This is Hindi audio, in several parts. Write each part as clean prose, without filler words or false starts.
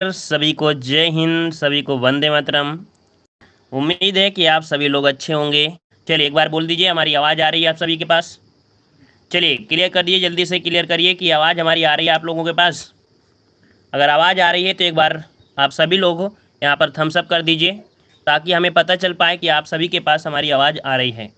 सभी को जय हिंद, सभी को वंदे मातरम। उम्मीद है कि आप सभी लोग अच्छे होंगे। चलिए एक बार बोल दीजिए, हमारी आवाज़ आ रही है आप सभी के पास? चलिए क्लियर कर दिए, जल्दी से क्लियर करिए कि आवाज़ हमारी आ रही है आप लोगों के पास। अगर आवाज़ आ रही है तो एक बार आप सभी लोग यहाँ पर थम्स अप कर दीजिए, ताकि हमें पता चल पाए कि आप सभी के पास हमारी आवाज़ आ रही है।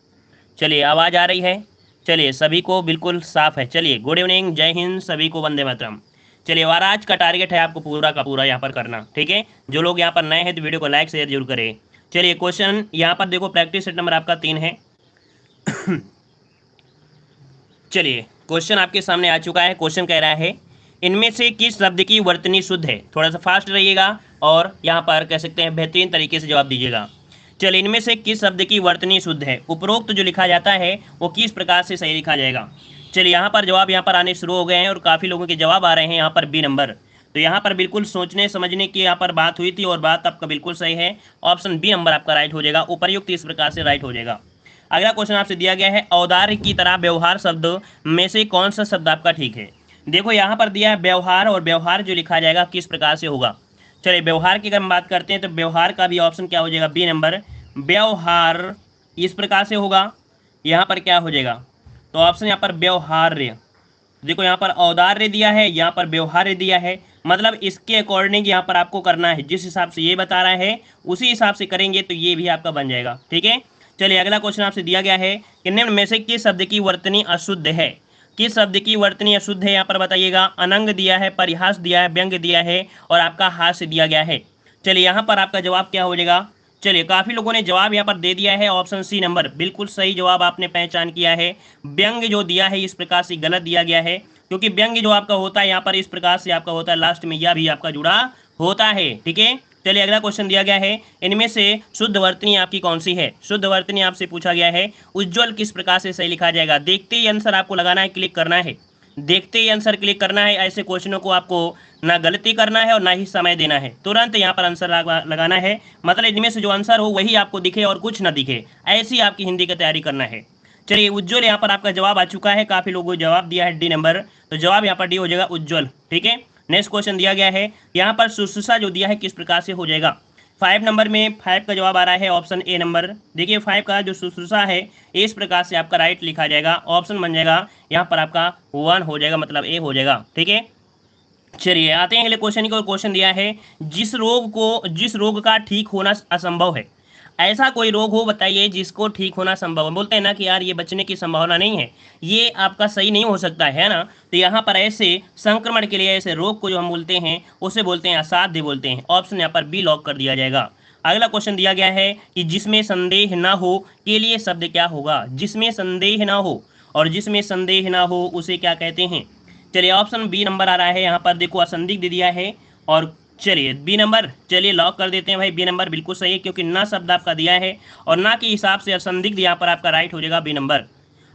चलिए आवाज़ आ रही है। चलिए सभी को बिल्कुल साफ है। चलिए गुड इवनिंग, जय हिंद, सभी को वंदे मातरम। चलिए और आज का टारगेट है आपको पूरा का पूरा यहाँ पर करना, ठीक है। जो लोग यहाँ पर नए हैं तो वीडियो को लाइक शेयर जरूर करें। चलिए क्वेश्चन यहाँ पर देखो, प्रैक्टिस सेट नंबर आपका 3 है। चलिए क्वेश्चन आपके सामने आ चुका है। क्वेश्चन कह रहा है, इनमें से किस शब्द की वर्तनी शुद्ध है? थोड़ा सा फास्ट रहिएगा और यहाँ पर कह सकते हैं बेहतरीन तरीके से जवाब दीजिएगा। चलिए इनमें से किस शब्द की वर्तनी शुद्ध है? उपरोक्त जो लिखा जाता है वो किस प्रकार से सही लिखा जाएगा? चलिए यहाँ पर जवाब यहाँ पर आने शुरू हो गए हैं और काफ़ी लोगों के जवाब आ रहे हैं यहाँ पर बी नंबर। तो यहाँ पर बिल्कुल सोचने समझने की यहाँ पर बात हुई थी और बात आपका बिल्कुल सही है। ऑप्शन बी नंबर आपका राइट हो जाएगा। उपर्युक्त इस प्रकार से राइट हो जाएगा। अगला क्वेश्चन आपसे दिया गया है, औदार्य की तरह व्यवहार शब्द में से कौन सा शब्द आपका ठीक है? देखो यहाँ पर दिया है व्यवहार, और व्यवहार जो लिखा जाएगा किस प्रकार से होगा। चलिए व्यवहार की अगर हम बात करते हैं तो व्यवहार का भी ऑप्शन क्या हो जाएगा? B number. व्यवहार इस प्रकार से होगा। यहाँ पर क्या हो जाएगा? तो ऑप्शन यहाँ पर व्यवहार्य। देखो यहाँ पर औदार्य दिया है, यहाँ पर व्यवहार्य दिया है, मतलब इसके अकॉर्डिंग यहाँ पर आपको करना है। जिस हिसाब से ये बता रहा है उसी हिसाब से करेंगे तो ये भी आपका बन जाएगा, ठीक है। चलिए अगला क्वेश्चन आपसे दिया गया है कि निम्न में से किस शब्द की वर्तनी अशुद्ध है? किस शब्द की वर्तनी अशुद्ध है यहाँ पर बताइएगा। अनंग दिया है, परिहास दिया है, व्यंग दिया है और आपका हास्य दिया गया है। चलिए यहाँ पर आपका जवाब क्या हो जाएगा? चलिए काफ़ी लोगों ने जवाब यहाँ पर दे दिया है। ऑप्शन सी नंबर बिल्कुल सही जवाब आपने पहचान किया है। व्यंग जो दिया है इस प्रकार से गलत दिया गया है, क्योंकि व्यंग जो आपका होता है यहाँ पर इस प्रकार से आपका होता है, लास्ट में यह भी आपका जुड़ा होता है, ठीक है। चलिए अगला क्वेश्चन दिया गया है, इनमें से शुद्ध वर्तनी आपकी कौन सी है? शुद्ध वर्तनी आपसे पूछा गया है। उज्ज्वल किस प्रकार से सही लिखा जाएगा? देखते ही आंसर आपको लगाना है, क्लिक करना है। देखते ही आंसर क्लिक करना है। ऐसे क्वेश्चनों को आपको ना गलती करना है और ना ही समय देना है, तुरंत यहाँ पर आंसर लगाना है। मतलब इनमें से जो आंसर हो वही आपको दिखे और कुछ ना दिखे, ऐसी आपकी हिंदी की तैयारी करना है। चलिए उज्ज्वल यहाँ पर आपका जवाब आ चुका है। काफ़ी लोगों ने जवाब दिया है डी नंबर, तो जवाब यहाँ पर डी हो जाएगा, उज्ज्वल, ठीक है। नेक्स्ट क्वेश्चन दिया गया है, यहाँ पर शुश्रूषा जो दिया है किस प्रकार से हो जाएगा? 5 नंबर में 5 का जवाब आ रहा है ऑप्शन ए नंबर। देखिए 5 का जो शुश्रूषा है इस प्रकार से आपका राइट लिखा जाएगा। ऑप्शन बन जाएगा यहाँ पर आपका 1 हो जाएगा, मतलब ए हो जाएगा, ठीक है। चलिए आते हैं अगले क्वेश्चन को। क्वेश्चन दिया है, जिस रोग का ठीक होना असंभव है, ऐसा कोई रोग हो बताइए जिसको ठीक होना संभव है। बोलते हैं ना कि यार ये बचने की संभावना नहीं है, ये आपका सही नहीं हो सकता है ना। तो यहाँ पर ऐसे संक्रमण के लिए, ऐसे रोग को जो हम बोलते हैं उसे बोलते हैं असाध्य बोलते हैं। ऑप्शन यहाँ पर बी लॉक कर दिया जाएगा। अगला क्वेश्चन दिया गया है कि जिसमें संदेह ना हो के लिए शब्द क्या होगा? जिसमें संदेह ना हो, और जिसमें संदेह ना हो उसे क्या कहते हैं? चलिए ऑप्शन बी नंबर आ रहा है यहाँ पर, देखो असंदिग्ध दिया है। और चलिए बी नंबर, चलिए लॉक कर देते हैं भाई। बी नंबर बिल्कुल सही है, क्योंकि ना शब्द आपका दिया है और ना के हिसाब से असंदिग्ध यहाँ पर आपका राइट हो जाएगा, बी नंबर।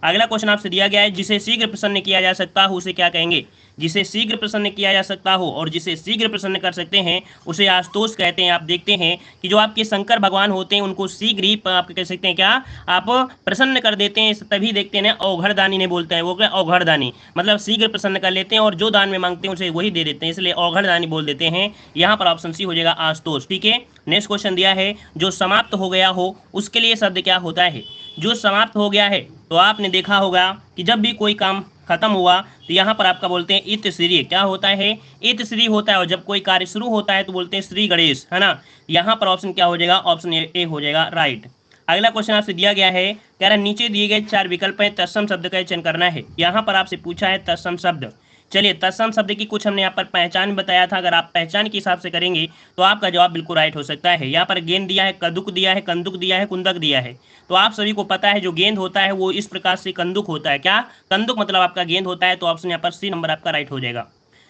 अगला क्वेश्चन आपसे दिया गया है, जिसे शीघ्र प्रसन्न किया जा सकता हो उसे क्या कहेंगे? जिसे शीघ्र प्रसन्न किया जा सकता हो और जिसे शीघ्र प्रसन्न कर सकते हैं उसे आशुतोष कहते हैं। आप देखते हैं कि जो आपके शंकर भगवान होते हैं उनको शीघ्र ही आप कह सकते हैं क्या, आप प्रसन्न कर देते हैं। तभी देखते हैं ना औघड़दानी ने बोलते हैं, वो क्या औघड़दानी, मतलब शीघ्र प्रसन्न कर लेते हैं और जो दान में मांगते हैं उसे वही दे देते हैं, इसलिए औघड़दानी बोल देते हैं। यहाँ पर ऑप्शन सी हो जाएगा, आशुतोष, ठीक है। नेक्स्ट क्वेश्चन दिया है, जो समाप्त हो गया हो उसके लिए शब्द क्या होता है? जो समाप्त हो गया है, तो आपने देखा होगा कि जब भी कोई काम खत्म हुआ तो यहाँ पर आपका बोलते हैं इत श्री। क्या होता है? इत श्री होता है। और जब कोई कार्य शुरू होता है तो बोलते हैं श्री गणेश, है ना। यहाँ पर ऑप्शन क्या हो जाएगा? ऑप्शन ए हो जाएगा, राइट। अगला क्वेश्चन आपसे दिया गया है, कह रहा है नीचे दिए गए 4 विकल्प हैं, तत्सम शब्द का चयन करना है। यहाँ पर आपसे पूछा है तत्सम शब्द। चलिए तत्सम शब्द की कुछ हमने यहाँ पर पहचान बताया था, अगर आप पहचान के हिसाब से करेंगे तो आपका जवाब बिल्कुल राइट हो सकता है। यहाँ पर गेंद दिया है, कदुक दिया है, कंदुक दिया है, कुंदक दिया है। तो आप सभी को पता है जो गेंद होता है वो इस प्रकार से कंदुक होता है। क्या? कंदुक मतलब आपका गेंद होता है। तो ऑप्शन यहाँ पर सी नंबर आपका राइट हो जाएगा।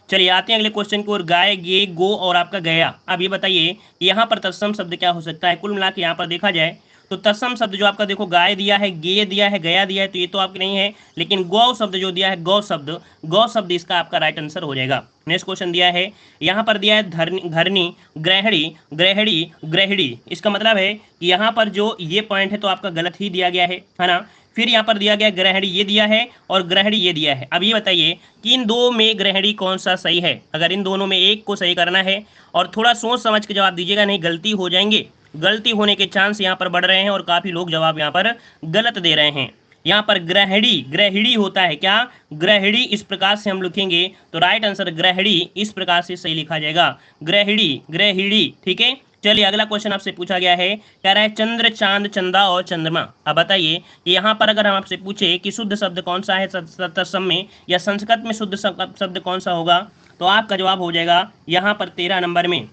चलिए आते हैं अगले क्वेश्चन की ओर, गाय, गे, गो और आपका गया। अब ये बताइए यहाँ पर तत्सम शब्द क्या हो सकता है? कुल मिला के यहाँ पर देखा जाए तो तत्सम शब्द जो आपका देखो, गाय दिया है, गे दिया है, गया दिया है, तो ये तो आपके नहीं है। लेकिन गौ शब्द जो दिया है, गौ शब्द इसका आपका राइट आंसर हो जाएगा। नेक्स्ट क्वेश्चन दिया है, यहाँ पर दिया है घरनी, ग्रहणी, ग्रहणी, ग्रहणी। इसका मतलब है कि यहाँ पर जो ये पॉइंट है तो आपका गलत ही दिया गया है ना, फिर यहाँ पर दिया गया ग्रहणी ये दिया है और ग्रहणी ये दिया है। अब ये बताइए कि इन दो में ग्रहणी कौन सा सही है। अगर इन दोनों में एक को सही करना है और थोड़ा सोच समझ के जवाब दीजिएगा, नहीं गलती हो जाएंगे, गलती होने के चांस यहाँ पर बढ़ रहे हैं और काफ़ी लोग जवाब यहाँ पर गलत दे रहे हैं। यहाँ पर ग्रहणी ग्रहणी होता है क्या, ग्रहणी इस प्रकार से हम लिखेंगे तो राइट आंसर ग्रहणी इस प्रकार से सही लिखा जाएगा, ग्रहणी ग्रहणी। ठीक है, चलिए अगला क्वेश्चन आपसे पूछा गया है, कह रहा है चंद्र चांद चंदा और चंद्रमा। अब बताइए यहाँ पर अगर हम आपसे पूछे कि शुद्ध शब्द कौन सा है तत्सम में या संस्कृत में शुद्ध शब्द कौन सा होगा, तो आपका जवाब हो जाएगा यहाँ पर 13 नंबर में।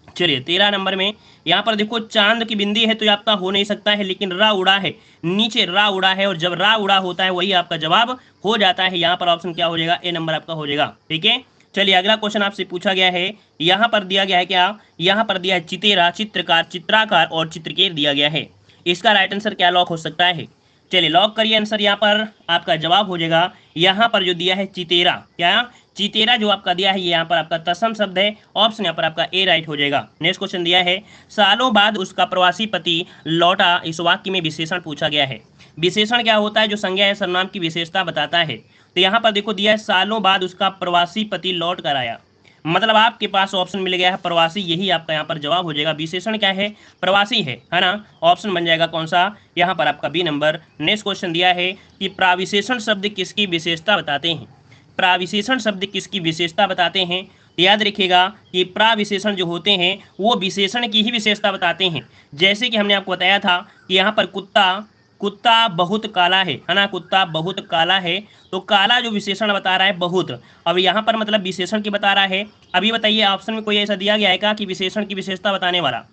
चलिए 13 नंबर में यहाँ पर देखो चांद की बिंदी है तो आपका हो नहीं सकता है, लेकिन रा उड़ा है, नीचे रा उड़ा है और जब रा उड़ा होता है वही आपका जवाब हो जाता है। यहाँ पर ऑप्शन क्या हो जाएगा, ए नंबर आपका हो जाएगा। ठीक है, चलिए अगला क्वेश्चन आपसे पूछा गया है, यहाँ पर दिया गया है क्या, यहाँ पर दिया है चितेरा, चित्रकार, चित्राकार और चित्रकेर दिया गया है। इसका राइट आंसर क्या लॉक हो सकता है। चलिए लॉक करिए आंसर, यहाँ पर आपका जवाब हो जाएगा यहाँ पर जो दिया है चितेरा, क्या चितेरा जो आपका दिया है ये यहाँ पर आपका तत्सम शब्द है, ऑप्शन यहाँ पर आपका ए राइट हो जाएगा। नेक्स्ट क्वेश्चन दिया है सालों बाद उसका प्रवासी पति लौटा, इस वाक्य में विशेषण पूछा गया है। विशेषण क्या होता है, जो संज्ञा है सर्वनाम की विशेषता बताता है। तो यहाँ पर देखो दिया है सालों बाद उसका प्रवासी पति लौट कर आया, मतलब आपके पास ऑप्शन मिल गया है प्रवासी, यही आपका यहाँ पर जवाब हो जाएगा। विशेषण क्या है, प्रवासी है ना, ऑप्शन बन जाएगा कौन सा, यहाँ पर आपका बी नंबर। नेक्स्ट क्वेश्चन दिया है कि प्राविशेषण शब्द किसकी विशेषता बताते हैं। प्राविशेषण शब्द किसकी विशेषता बताते हैं, याद रखिएगा कि प्राविशेषण जो होते हैं वो विशेषण की ही विशेषता बताते हैं। जैसे कि हमने आपको बताया था कि यहाँ पर कुत्ता बहुत काला है ना, कुत्ता बहुत काला है, तो काला जो विशेषण बता रहा है बहुत, अब यहाँ पर मतलब विशेषण की बता रहा है। अभी बताइए ऑप्शन में कोई ऐसा दिया गया है क्या कि विशेषण की विशेषता बताने वाला।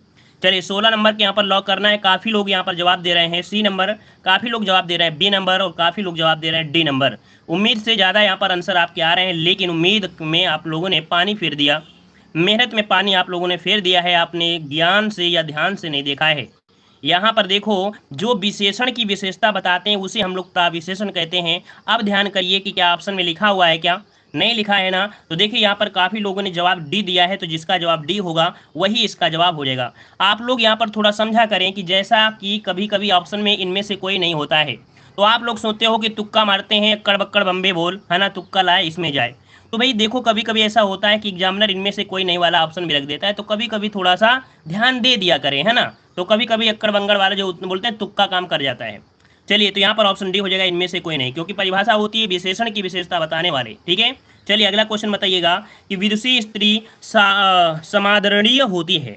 चलिए 16 नंबर के यहाँ पर लॉक करना है। काफ़ी लोग यहाँ पर जवाब दे रहे हैं सी नंबर, काफ़ी लोग जवाब दे रहे हैं बी नंबर और काफ़ी लोग जवाब दे रहे हैं डी नंबर। उम्मीद से ज़्यादा यहाँ पर आंसर आपके आ रहे हैं, लेकिन उम्मीद में आप लोगों ने पानी फेर दिया, मेहनत में पानी आप लोगों ने फेर दिया है, आपने ज्ञान से या ध्यान से नहीं देखा है। यहाँ पर देखो जो विशेषण की विशेषता बताते हैं उसे हम लोग प्राविशेषण कहते हैं। अब ध्यान करिए कि क्या ऑप्शन में लिखा हुआ है, क्या नहीं लिखा है ना, तो देखिए यहाँ पर काफ़ी लोगों ने जवाब डी दिया है, तो जिसका जवाब डी होगा वही इसका जवाब हो जाएगा। आप लोग यहाँ पर थोड़ा समझा करें कि जैसा कि कभी कभी ऑप्शन में इनमें से कोई नहीं होता है, तो आप लोग सोचते हो कि तुक्का मारते हैं, अक्कड़ बक्कड़ बम्बे बोल है ना, तुक्का लाए इसमें जाए। तो भाई देखो कभी कभी ऐसा होता है कि एग्जामिनर इनमें से कोई नहीं वाला ऑप्शन भी रख देता है, तो कभी कभी थोड़ा सा ध्यान दे दिया करें, है ना, तो कभी कभी अक्कड़ बंगड़ वाले जो बोलते हैं तुक्का काम कर जाता है। चलिए तो यहाँ पर ऑप्शन डी हो जाएगा, इनमें से कोई नहीं, क्योंकि परिभाषा होती है विशेषण की विशेषता बताने वाले। ठीक है, चलिए अगला क्वेश्चन बताइएगा कि विदुषी स्त्री समादरणीय होती है।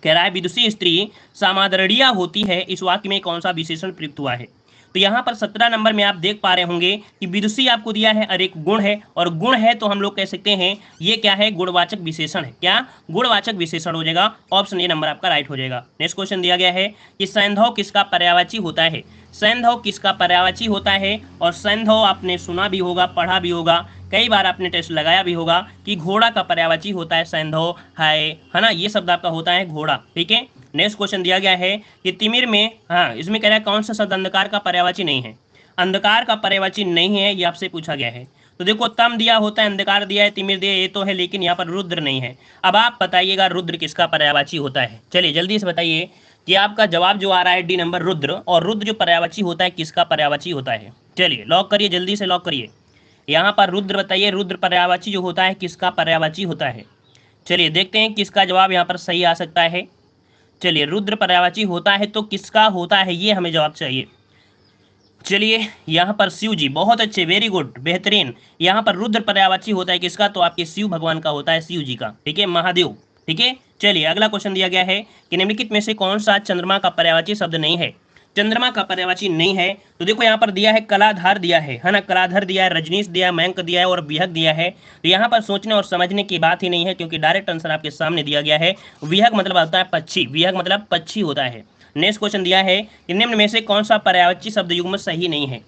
कह रहा है विदुषी स्त्री समादरणीय होती है, इस वाक्य में कौन सा विशेषण प्रयुक्त हुआ है। तो यहाँ पर 17 नंबर में आप देख पा रहे होंगे कि विदुषी आपको दिया है और एक गुण है, और गुण है तो हम लोग कह सकते हैं ये क्या है, गुणवाचक विशेषण है। क्या गुणवाचक विशेषण हो जाएगा, ऑप्शन ए नंबर आपका राइट हो जाएगा। नेक्स्ट क्वेश्चन दिया गया है कि सैंधव किसका पर्यायवाची होता है। सैंधव किसका पर्यायवाची होता है, और सैंधव आपने सुना भी होगा, पढ़ा भी होगा, कई बार आपने टेस्ट लगाया भी होगा कि घोड़ा का पर्यायवाची होता है सैंधव है ना, ये शब्द आपका होता है घोड़ा। ठीक है, नेक्स्ट क्वेश्चन दिया गया है कि तिमिर में, हाँ इसमें कह रहा है कौन सा शब्द अंधकार का पर्यायवाची नहीं है। अंधकार का पर्यायवाची नहीं है, ये आपसे पूछा गया है। तो देखो तम दिया होता है, अंधकार दिया है, तिमिर दिया ये तो है, लेकिन यहाँ पर रुद्र नहीं है। अब आप बताइएगा रुद्र किसका पर्यायवाची होता है। चलिए जल्दी से बताइए कि आपका जवाब जो आ रहा है डी नंबर रुद्र, और रुद्र जो पर्यायवाची होता है किसका पर्यायवाची होता है। चलिए लॉक करिए, जल्दी से लॉक करिए। यहाँ पर रुद्र बताइए, रुद्र पर्यायवाची जो होता है किसका पर्यायवाची होता है। चलिए देखते हैं किसका जवाब यहाँ पर सही आ सकता है। चलिए रुद्र पर्यायवाची होता है तो किसका होता है, ये हमें जवाब चाहिए। चलिए यहाँ पर शिव जी, बहुत अच्छे, वेरी गुड, बेहतरीन। यहाँ पर रुद्र पर्यायवाची होता है किसका, तो आपके शिव भगवान का होता है, शिव जी का। ठीक है, महादेव। ठीक है, चलिए अगला क्वेश्चन दिया गया है कि निम्नलिखित में से कौन सा चंद्रमा का पर्यायवाची शब्द नहीं है। चंद्रमा का पर्यायवाची नहीं है, तो देखो यहाँ पर दिया है कलाधर दिया है ना, कलाधर दिया है, रजनीश दिया है, मयंक दिया है और विहग दिया है। तो यहाँ पर सोचने और समझने की बात ही नहीं है, क्योंकि डायरेक्ट आंसर आपके सामने दिया गया है। विहग मतलब होता है पक्षी, विहग मतलब पक्षी होता है। नेक्स्ट क्वेश्चन दिया है कि निम्न में से कौन सा पर्यायवाची शब्द युग्म सही नहीं है।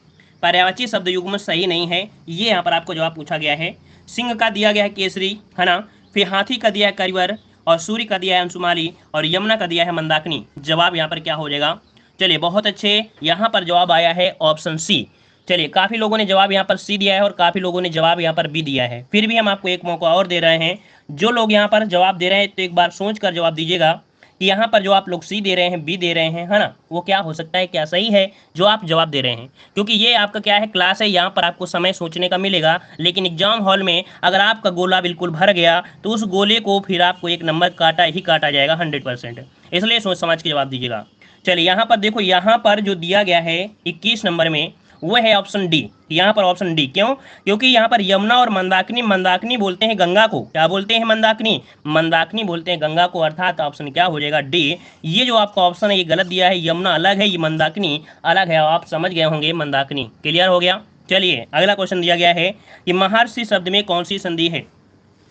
पर्यायवाची शब्द युग्म सही नहीं है, ये यहाँ पर आपको जवाब पूछा गया है। सिंह का दिया गया है केसरी, है ना, फिर हाथी का दिया है करिवर, और सूर्य का दिया है अंशुमाली, और यमुना का दिया है मंदाकिनी। जवाब यहाँ पर क्या हो जाएगा। चलिए बहुत अच्छे, यहाँ पर जवाब आया है ऑप्शन सी। चलिए काफ़ी लोगों ने जवाब यहाँ पर सी दिया है और काफ़ी लोगों ने जवाब यहाँ पर बी दिया है। फिर भी हम आपको एक मौका और दे रहे हैं, जो लोग यहाँ पर जवाब दे रहे हैं तो एक बार सोच कर जवाब दीजिएगा कि यहाँ पर जो आप लोग सी दे रहे हैं, बी दे रहे हैं, है ना, वो क्या हो सकता है, क्या सही है जो आप जवाब दे रहे हैं। क्योंकि ये आपका क्या है, क्लास है, यहाँ पर आपको समय सोचने का मिलेगा, लेकिन एग्जाम हॉल में अगर आपका गोला बिल्कुल भर गया तो उस गोले को फिर आपको एक नंबर काटा ही काटा जाएगा 100%। इसलिए सोच समझ के जवाब दीजिएगा। चलिए यहाँ पर देखो, यहाँ पर जो दिया गया है 21 नंबर में, वो है ऑप्शन डी। यहाँ पर ऑप्शन डी क्यों? क्योंकि यहाँ पर यमुना और मंदाकिनी, मंदाकिनी बोलते हैं गंगा को, क्या बोलते हैं, मंदाकिनी, मंदाकिनी बोलते हैं गंगा को, अर्थात ऑप्शन क्या हो जाएगा, डी। ये जो आपका ऑप्शन है ये गलत दिया है, यमुना अलग है, ये मंदाकिनी अलग है, आप समझ गए होंगे, मंदाकिनी। क्लियर हो गया। चलिए अगला क्वेश्चन दिया गया है कि महर्षि शब्द में कौन सी संधि है।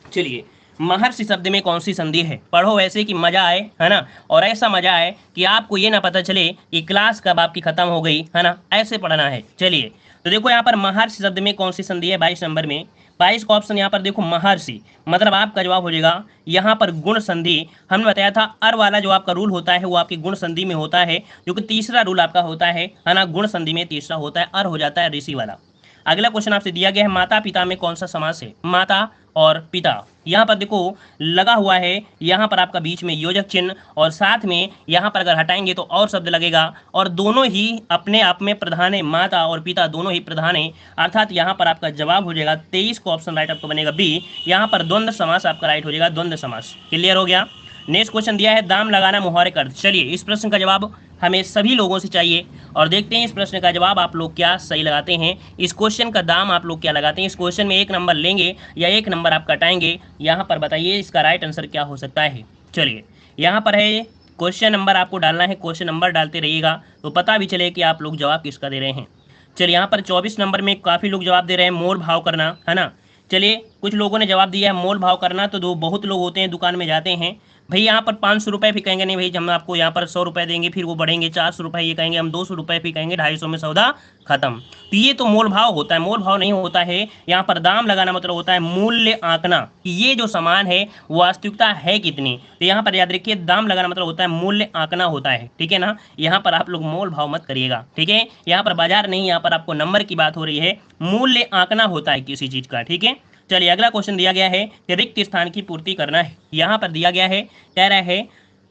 चलिए महर्षि शब्द में कौन सी संधि है, पढ़ो ऐसे कि मजा आए, है ना, और ऐसा मजा आए कि आपको ये ना पता चले कि क्लास कब आपकी खत्म हो गई, है ना, ऐसे पढ़ना है। चलिए तो देखो यहाँ पर महर्षि शब्द में कौन सी संधि है 22 नंबर में, 22 का ऑप्शन यहाँ पर देखो महर्षि, मतलब आपका जवाब हो जाएगा यहाँ पर गुण संधि। हमने बताया था अर वाला जो आपका रूल होता है वो आपकी गुण संधि में होता है, जो कि तीसरा रूल आपका होता है ना, गुण संधि में तीसरा होता है, अर हो जाता है ऋषि वाला। अगला क्वेश्चन आपसे दिया गया है माता पिता में कौन सा समास है, माता और पिता, यहाँ पर देखो लगा हुआ है, यहाँ पर आपका बीच में योजक चिन्ह, और साथ में यहाँ पर अगर हटाएंगे तो और शब्द लगेगा, और दोनों ही अपने आप में प्रधान है, माता और पिता दोनों ही प्रधान है, अर्थात यहाँ पर आपका जवाब हो जाएगा 23 को ऑप्शन राइट आपको बनेगा बी, यहाँ पर द्वंद्व समास आपका राइट हो जाएगा, द्वंद्व समास। क्लियर हो गया। नेक्स्ट क्वेश्चन दिया है दाम लगाना मुहावरे का अर्थ। चलिए इस प्रश्न का जवाब हमें सभी लोगों से चाहिए, और देखते हैं इस प्रश्न का जवाब आप लोग क्या सही लगाते हैं, इस क्वेश्चन का दाम आप लोग क्या लगाते हैं, इस क्वेश्चन में 1 नंबर लेंगे या 1 नंबर आप कटाएंगे, यहाँ पर बताइए इसका राइट आंसर क्या हो सकता है। चलिए यहाँ पर है क्वेश्चन नंबर आपको डालना है, क्वेश्चन नंबर डालते रहिएगा तो पता भी चले कि आप लोग जवाब किसका दे रहे हैं। चलिए यहाँ पर 24 नंबर में काफ़ी लोग जवाब दे रहे हैं मोल भाव करना, है ना। चलिए कुछ लोगों ने जवाब दिया है मोल भाव करना, तो दो बहुत लोग होते हैं दुकान में जाते हैं, भाई यहाँ पर 500 रुपये भी कहेंगे, नहीं भाई हम आपको यहाँ पर 100 रुपये देंगे, फिर वो बढ़ेंगे 400 रुपये, ये कहेंगे हम 200 रुपये, फिर कहेंगे 250 में सौदा खत्म। तो ये तो मोल भाव होता है, मोल भाव नहीं होता है। यहाँ पर दाम लगाना मतलब होता है मूल्य आंकना, कि ये जो सामान है वास्तविकता है कितनी, तो यहाँ पर याद रखिए दाम लगाना मतलब होता है मूल्य आंकना होता है, ठीक है ना। यहाँ पर आप लोग मोल भाव मत करिएगा, ठीक है, यहाँ पर बाजार नहीं, यहाँ पर आपको नंबर की बात हो रही है, मूल्य आंकना होता है किसी चीज़ का, ठीक है। चलिए अगला क्वेश्चन दिया गया है कि रिक्त स्थान की पूर्ति करना है। यहाँ पर दिया गया है, कह रहा है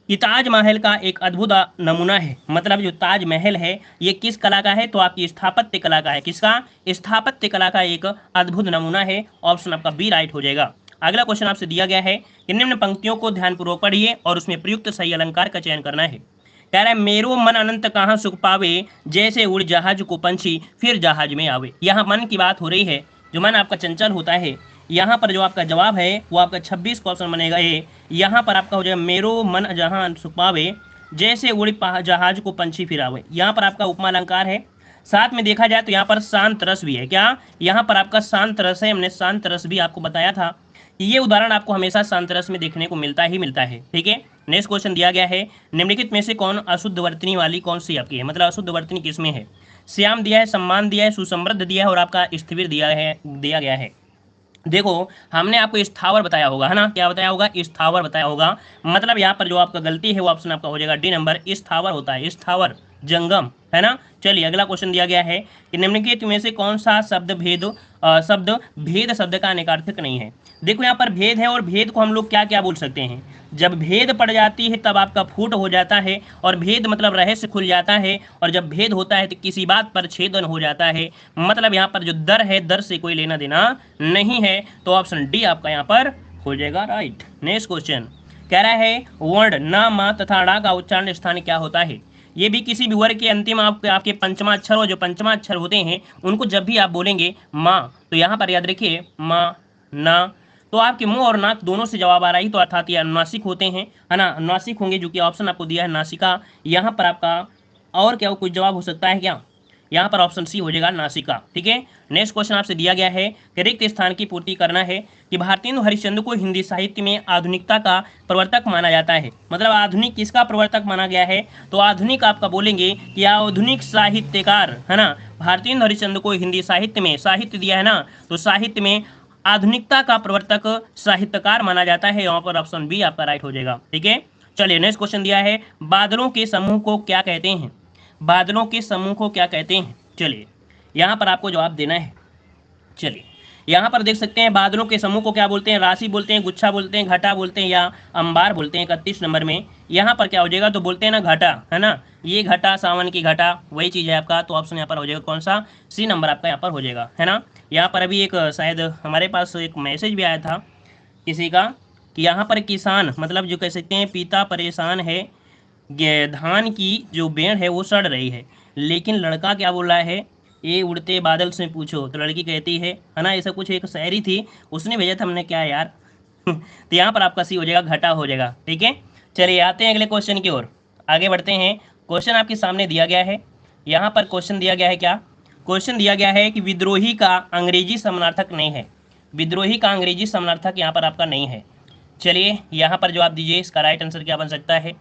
कि ताजमहल का एक अद्भुत नमूना है, मतलब जो ताजमहल है ये किस कला का है, तो आपकी स्थापत्य कला का है, किसका, स्थापत्य कला का एक अद्भुत नमूना है, ऑप्शन आपका बी राइट हो जाएगा। अगला क्वेश्चन आपसे दिया गया है कि निम्न पंक्तियों को ध्यानपूर्वक पढ़िए और उसमें प्रयुक्त सही अलंकार का चयन करना है। कह रहा है मेरो मन अनंत कहाँ सुख पावे, जैसे उड़ जहाज को पंछी फिर जहाज में आवे। यहाँ मन की बात हो रही है, जो मन आपका चंचल होता है। यहाँ पर जो आपका जवाब है वो आपका 26 का ऑप्शन बनेगा ए। यहाँ पर आपका हो जाएगा मेरो मन जहाँ सुख पावे, जैसे उड़ जहाज को पंछी फिर आवे। यहाँ पर आपका उपमा अलंकार है, साथ में देखा जाए तो यहाँ पर शांत रस भी है, क्या, यहाँ पर आपका शांत रस है, हमने शांत रस भी आपको बताया था, ये उदाहरण आपको हमेशा शांत रस में देखने को मिलता ही मिलता है, ठीक है। नेक्स्ट क्वेश्चन दिया गया है निम्नलिखित में से कौन अशुद्ध वर्तनी वाली कौन सी आपकी है, मतलब अशुद्ध वर्तनी किसमें है। श्याम दिया है, सम्मान दिया है, सुसमृद्ध दिया है, और आपका स्थिर दिया गया है। देखो हमने आपको स्थावर बताया होगा, है ना, क्या बताया होगा, स्थावर बताया होगा, मतलब यहाँ पर जो आपका गलती है वो ऑप्शन आपका हो जाएगा डी नंबर, स्थावर होता है, स्थावर जंगम, है ना। चलिए अगला क्वेश्चन दिया गया है कि निम्नलिखित में से कौन सा शब्द भेद शब्द का अनेकार्थक नहीं है। देखो यहाँ पर भेद है, और भेद को हम लोग क्या क्या बोल सकते हैं, जब भेद पड़ जाती है तब आपका फूट हो जाता है, और भेद मतलब रहस्य खुल जाता है, और जब भेद होता है तो किसी बात पर छेदन हो जाता है, मतलब यहाँ पर जो दर है दर से कोई लेना देना नहीं है, तो ऑप्शन डी आपका यहाँ पर हो जाएगा राइट। नेक्स्ट क्वेश्चन कह रहा है वर्ण न मा तथा ड़ा का उच्चारण स्थान क्या होता है। ये भी किसी भी वर्ग के अंतिम आपके पंचमा अक्षर, और जो पंचमा अक्षर होते हैं उनको जब भी आप बोलेंगे माँ, तो यहाँ पर याद रखिए माँ ना, तो आपके मुंह और नाक दोनों से जवाब आ रहा है, तो अर्थात ये अनुनासिक होते हैं, है ना, अनुनासिक होंगे, जो कि ऑप्शन आपको दिया है नासिका। यहाँ पर आपका और क्या कुछ जवाब हो सकता है क्या, यहाँ पर ऑप्शन सी हो जाएगा नासिका, ठीक है। नेक्स्ट क्वेश्चन आपसे दिया गया है कि रिक्त स्थान की पूर्ति करना है कि भारतेंदु हरिश्चंद्र को हिंदी साहित्य में आधुनिकता का प्रवर्तक माना जाता है, मतलब आधुनिक किसका प्रवर्तक माना गया है, तो आधुनिक आपका बोलेंगे कि आधुनिक साहित्यकार, है ना, भारतेंदु हरिश्चंद्र को हिंदी साहित्य में, साहित्य दिया है ना, तो साहित्य में आधुनिकता का प्रवर्तक साहित्यकार माना जाता है, यहाँ पर ऑप्शन बी आपका राइट हो जाएगा, ठीक है। चलिए नेक्स्ट क्वेश्चन दिया है बादलों के समूह को क्या कहते हैं, बादलों के समूह को क्या कहते हैं। चलिए यहाँ पर आपको जवाब देना है। चलिए यहाँ पर देख सकते हैं बादलों के समूह को क्या बोलते हैं, राशि बोलते हैं, गुच्छा बोलते हैं, घटा बोलते हैं या अंबार बोलते हैं। 31 नंबर में यहाँ पर क्या हो जाएगा, तो बोलते हैं ना घटा, है ना, ये घटा, सावन की घटा, वही चीज़ है आपका। तो ऑप्शन यहाँ पर हो जाएगा कौन सा, सी नंबर आपका यहाँ पर हो जाएगा, है ना। यहाँ पर अभी एक शायद हमारे पास एक मैसेज भी आया था किसी का कि यहाँ पर किसान मतलब जो कह सकते हैं पिता परेशान है, धान की जो बेड़ है वो सड़ रही है, लेकिन लड़का क्या बोल रहा है, ये उड़ते बादल से पूछो। तो लड़की कहती है ना, ऐसा कुछ एक शायरी थी, उसने भेजा था, हमने क्या यार तो यहाँ पर आपका सी हो जाएगा, घटा हो जाएगा, ठीक है। चलिए आते हैं अगले क्वेश्चन की ओर, आगे बढ़ते हैं। क्वेश्चन आपके सामने दिया गया है, यहाँ पर क्वेश्चन दिया गया है, क्या क्वेश्चन दिया गया है कि विद्रोही का अंग्रेजी समानार्थक नहीं है। विद्रोही का अंग्रेजी समानार्थक यहाँ पर आपका नहीं है। चलिए यहाँ पर जवाब दीजिए, इसका राइट आंसर क्या बन सकता है।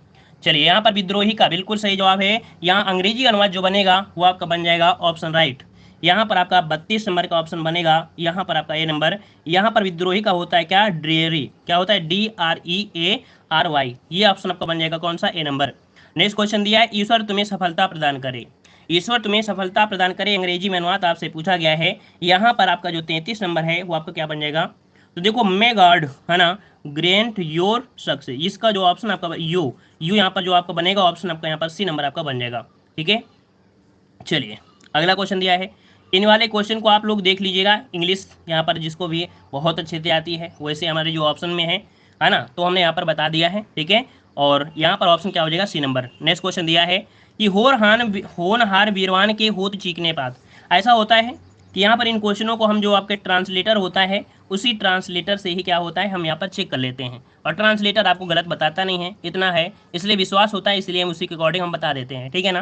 चलिए यहाँ पर विद्रोही का बिल्कुल सही जवाब है। यहाँ अंग्रेजी अनुवाद जो बनेगा वो आपका बन जाएगा ऑप्शन राइट। यहाँ पर आपका 32 नंबर का ऑप्शन बनेगा, यहाँ पर आपका ए नंबर। यहाँ पर विद्रोही का होता है क्या, ड्रेरी, क्या होता है, DREARY, ये ऑप्शन आपका बन जाएगा कौन सा, ए नंबर। नेक्स्ट क्वेश्चन दिया है, ईश्वर तुम्हें सफलता प्रदान करे। ईश्वर तुम्हें सफलता प्रदान करे अंग्रेजी में अनुवाद आपसे पूछा गया है। यहाँ पर आपका जो 33 नंबर है वो आपका क्या बन जाएगा, तो देखो मे गॉड, है ना, ग्रेंट योर सक्सेस, इसका जो ऑप्शन आपका यू यहाँ पर जो आपका बनेगा ऑप्शन आपका यहाँ पर सी नंबर आपका बन जाएगा, ठीक है। चलिए अगला क्वेश्चन दिया है, इन वाले क्वेश्चन को आप लोग देख लीजिएगा, इंग्लिश यहाँ पर जिसको भी बहुत अच्छे से आती है, वैसे हमारे जो ऑप्शन में है ना, तो हमने यहाँ पर बता दिया है, ठीक है। और यहाँ पर ऑप्शन क्या हो जाएगा, सी नंबर। नेक्स्ट क्वेश्चन दिया है कि होनहार वीरवान के होत चीखने पात। ऐसा होता है कि यहाँ पर इन क्वेश्चनों को हम जो आपके ट्रांसलेटर होता है उसी ट्रांसलेटर से ही क्या होता है हम यहाँ पर चेक कर लेते हैं, और ट्रांसलेटर आपको गलत बताता नहीं है, इतना है, इसलिए विश्वास होता है, इसलिए हम उसी के अकॉर्डिंग हम बता देते हैं, ठीक है ना।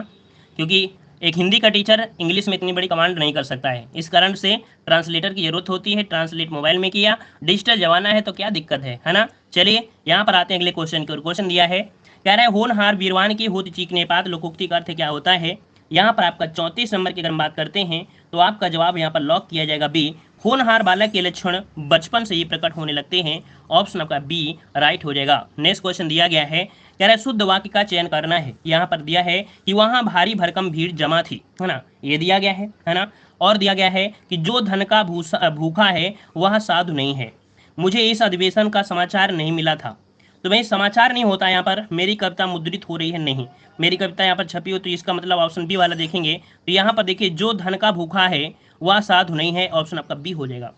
क्योंकि एक हिंदी का टीचर इंग्लिश में इतनी बड़ी कमांड नहीं कर सकता है, इस कारण से ट्रांसलेटर की जरूरत होती है। ट्रांसलेट मोबाइल में किया, डिजिटल जमाना है तो क्या दिक्कत है ना। चलिए यहाँ पर आते हैं अगले क्वेश्चन की ओर। क्वेश्चन दिया है, कह रहा है होनहार वीरवान की होत चीखने पात लोकोक्ति का अर्थ क्या होता है। यहाँ पर आपका 34 नंबर की अगर हम बात करते हैं तो आपका जवाब यहाँ पर लॉक किया जाएगा बी। होनहार बालक के लक्षण बचपन से ही प्रकट होने लगते हैं, ऑप्शन आपका बी राइट हो जाएगा। नेक्स्ट क्वेश्चन दिया गया है, कह रहा है शुद्ध वाक्य का चयन करना है। यहाँ पर दिया है कि वहाँ भारी भरकम भीड़ जमा थी, है ना, ये दिया गया है ना। और दिया गया है कि जो धन का भूखा है वह साधु नहीं है। मुझे इस अधिवेशन का समाचार नहीं मिला था। तो भाई समाचार नहीं होता, यहाँ पर मेरी कविता मुद्रित हो रही है, नहीं, मेरी कविता यहाँ पर छपी हो, तो इसका मतलब ऑप्शन बी वाला देखेंगे तो यहाँ पर देखिए जो धन का भूखा है वह साधु नहीं है, ऑप्शन आपका बी हो जाएगा।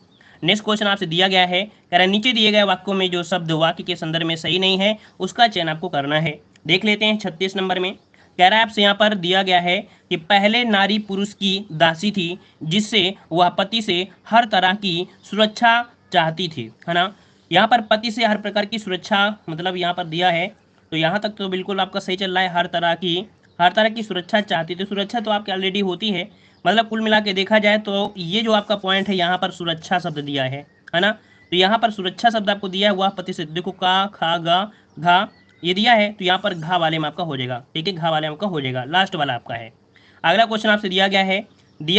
नेक्स्ट क्वेश्चन आपसे दिया गया है, कह रहा है नीचे दिए गए वाक्यों में जो शब्द वाक्य के संदर्भ में सही नहीं है उसका चयन आपको करना है। देख लेते हैं 36 नंबर में, कह रहा है आपसे यहाँ पर दिया गया है कि पहले नारी पुरुष की दासी थी जिससे वह पति से हर तरह की सुरक्षा चाहती थी, है ना। यहाँ पर पति से हर प्रकार की सुरक्षा मतलब यहाँ पर दिया है, तो यहाँ तक तो बिल्कुल आपका सही चल रहा है, हर तरह की सुरक्षा चाहती थी। सुरक्षा तो आपकी ऑलरेडी होती है, मतलब कुल मिला के देखा जाए तो ये जो आपका पॉइंट है यहाँ पर सुरक्षा शब्द दिया है ना। तो यहाँ पर सुरक्षा शब्द आपको दिया है वह पति से, देखो का खा गा घा ये दिया है, तो यहाँ पर घा वाले में आपका हो जाएगा, ठीक है, घा वाले में आपका हो जाएगा, लास्ट वाला आपका है। अगला क्वेश्चन आपसे दिया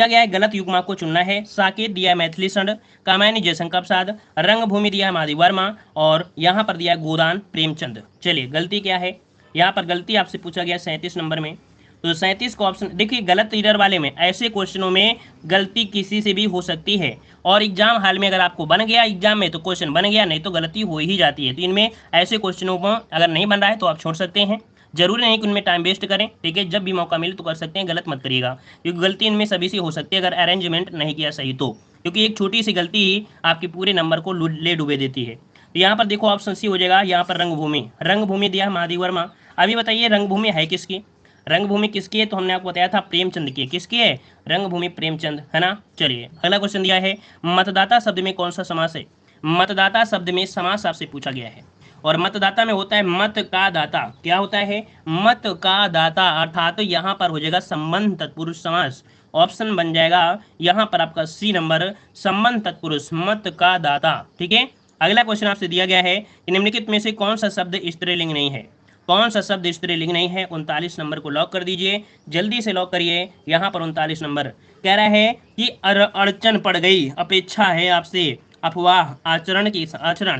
गया है गलत युग्म आपको चुनना है। साकेत दिया है मैथिली षड, कामायनी जयशंकर प्रसाद, रंगभूमि दिया है माधवी वर्मा, और यहाँ पर दिया है गोदान प्रेमचंद। चलिए गलती क्या है, यहाँ पर गलती आपसे पूछा गया 37 नंबर में, तो 37 का ऑप्शन देखिए, गलत रीडर वाले में ऐसे क्वेश्चनों में गलती किसी से भी हो सकती है, और एग्जाम हाल में अगर आपको बन गया एग्जाम में तो क्वेश्चन बन गया, नहीं तो गलती हो ही जाती है। तो इनमें ऐसे क्वेश्चनों में अगर नहीं बन रहा है तो आप छोड़ सकते हैं, जरूरी नहीं कि उनमें टाइम वेस्ट करें, ठीक है, जब भी मौका मिले तो कर सकते हैं, गलत मत करिएगा, क्योंकि गलती इनमें सभी से हो सकती है अगर अरेंजमेंट नहीं किया सही तो, क्योंकि एक छोटी सी गलती ही आपके पूरे नंबर को ले डूबे देती है। तो यहाँ पर देखो ऑप्शन सी हो जाएगा, यहाँ पर रंगभूमि दिया है माधवी वर्मा। अभी बताइए रंगभूमि है किसकी, रंगभूमि किसकी है, तो हमने आपको बताया था प्रेमचंद की, किसकी है, रंगभूमि प्रेमचंद, है ना। चलिए अगला क्वेश्चन दिया है, मतदाता शब्द में कौन सा समास है। मतदाता शब्द में समास आपसे पूछा गया है, और मतदाता में होता है मत का दाता, क्या होता है, मत का दाता, अर्थात तो यहाँ पर हो जाएगा संबंध तत्पुरुष समास, ऑप्शन बन जाएगा यहाँ पर आपका सी नंबर, संबंध तत्पुरुष मत का दाता, ठीक है। अगला क्वेश्चन आपसे दिया गया है कि निम्नलिखित में से कौन सा शब्द स्त्रीलिंग नहीं है, कौन सा शब्द स्त्रीलिंग नहीं है। 39 नंबर को लॉक कर दीजिए, जल्दी से लॉक करिए। यहाँ पर 39 नंबर कह रहा है कि अड़चन पड़ गई, अपेक्षा है आपसे, अफवाह, आचरण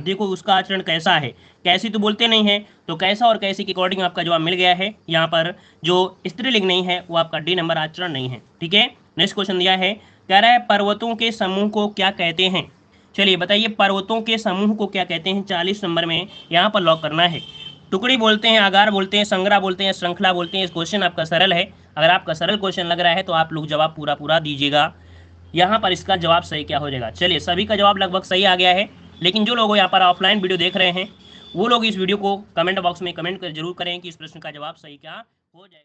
देखो उसका आचरण कैसा है, कैसी तो बोलते नहीं है, तो कैसा और कैसी के अकॉर्डिंग आपका जवाब मिल गया है। यहाँ पर जो स्त्रीलिंग नहीं है वो आपका डी नंबर, आचरण नहीं है, ठीक है। नेक्स्ट क्वेश्चन दिया है, कह रहा है पर्वतों के समूह को क्या कहते हैं। चलिए बताइए, पर्वतों के समूह को क्या कहते हैं? 40 नंबर में यहाँ पर लॉक करना है। टुकड़ी बोलते हैं, आगार बोलते हैं, संग्रह बोलते हैं, श्रृंखला बोलते हैं। इस क्वेश्चन आपका सरल है। अगर आपका सरल क्वेश्चन लग रहा है तो आप लोग जवाब पूरा पूरा दीजिएगा। यहाँ पर इसका जवाब सही क्या हो जाएगा? चलिए, सभी का जवाब लगभग सही आ गया है, लेकिन जो लोग यहाँ पर ऑफलाइन वीडियो देख रहे हैं वो लोग इस वीडियो को कमेंट बॉक्स में कमेंट कर जरूर करें कि इस प्रश्न का जवाब सही क्या हो जाएगा।